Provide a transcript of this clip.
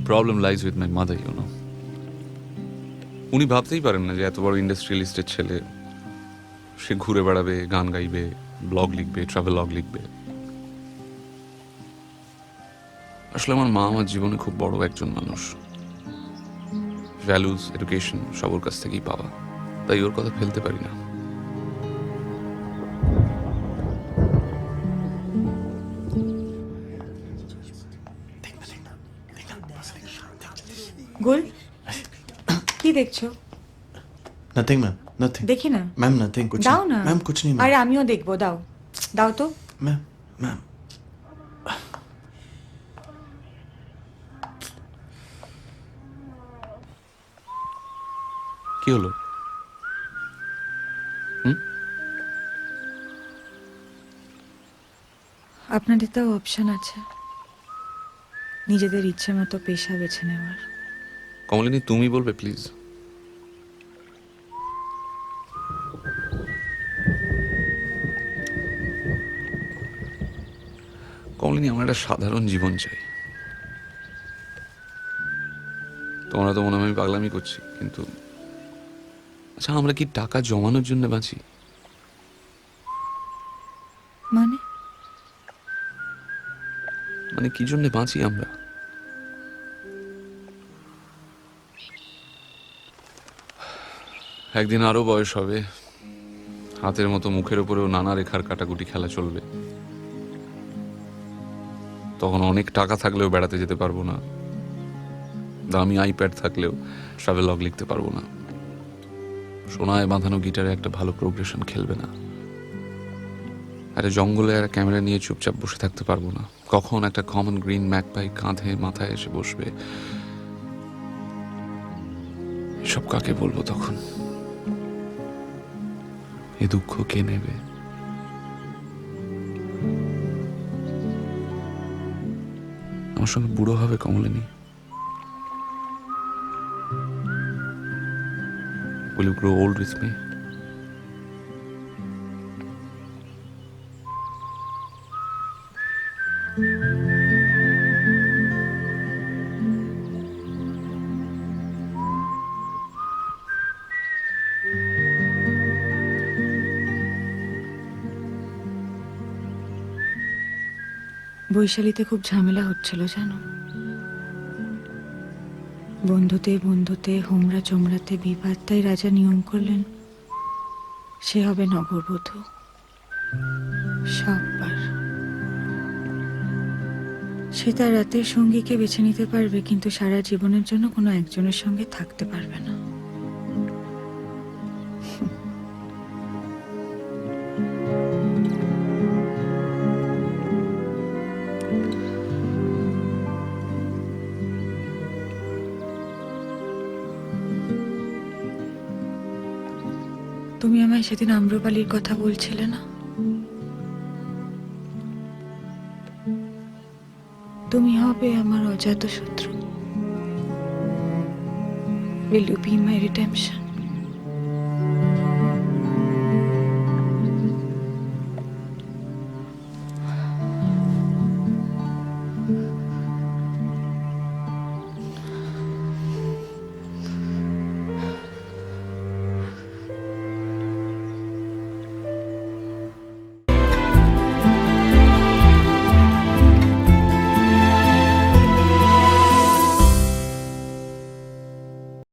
Problem lies with my mother, you know. উনি ভাবতেই পারেন না যে এত বড় ইন্ডাস্ট্রিয়ালিস্টের ছেলে, সে ঘুরে বেড়াবে, গান গাইবে, ব্লগ লিখবে, ট্রাভেলগ লিখবে। আসলে আমার মা আমার জীবনে খুব বড় একজন মানুষ। ভ্যালুজ, এডুকেশন সব ওর কাছ থেকেই পাওয়া, তাই ওর কথা ফেলতে পারি না। গুল, কি দেখছো? Nothing ma'am, nothing. দেখি না। मैम नथिंग, कुछ দাও नहीं। না। मैम कुछ नहीं আরে मैम। আমিও দেখবো, দাও দাও তো। मैम मैम কি হলো? আপনাদের তো অপশন আছে নিজেদের ইচ্ছে মতো পেশা বেছে নেওয়ার। কমলিনী, তুমি বলবে প্লিজ? কমলিনী, আমার একটা সাধারণ জীবন চাই। তোমরা তো মনে হয় আমি পাগলামি করছি, কিন্তু আচ্ছা, আমরা কি টাকা জমানোর জন্য বাঁচি? মানে মানে কি জন্য বাঁচি আমরা? একদিন আরো বয়স হবে, হাতের মতো মুখের উপরেও নানা রেখার কাটাকুটি খেলা চলবে। তখন অনেক টাকা থাকলেও বেড়াতে যেতে পারবো না, দামি আইপ্যাড থাকলেও ট্রাভেলগ লিখতে পারবো না, সোনায় বাঁধানো গিটারে একটা ভালো প্রোগ্রেশন খেলবে না, একটা জঙ্গলে একটা ক্যামেরা নিয়ে চুপচাপ বসে থাকতে পারবো না। কখন একটা কমন গ্রিন ম্যাকপাই কাঁধে মাথায় এসে বসবে, এসব কাকে বলবো তখন? এ দুঃখ কে নেবে? আমার সঙ্গে বুড়ো হবে Kamalini? Will you grow old with me? বৈশালীতে খুব ঝামেলা হচ্ছিল জানো। বন্ধুতে বন্ধুতে হোমরা চোমরাতে বিবাদ, তাই রাজা নিয়ম করলেন সে হবে নগরবধূ সববার। সে তার রাতের সঙ্গীকে বেছে নিতে পারবে, কিন্তু সারা জীবনের জন্য কোনো একজনের সঙ্গে থাকতে পারবে না। তুমি আমায় সেদিন আম্রপালির কথা বলছিলে না? তুমি হবে আমার অজাত শত্রু। Will you be my redemption?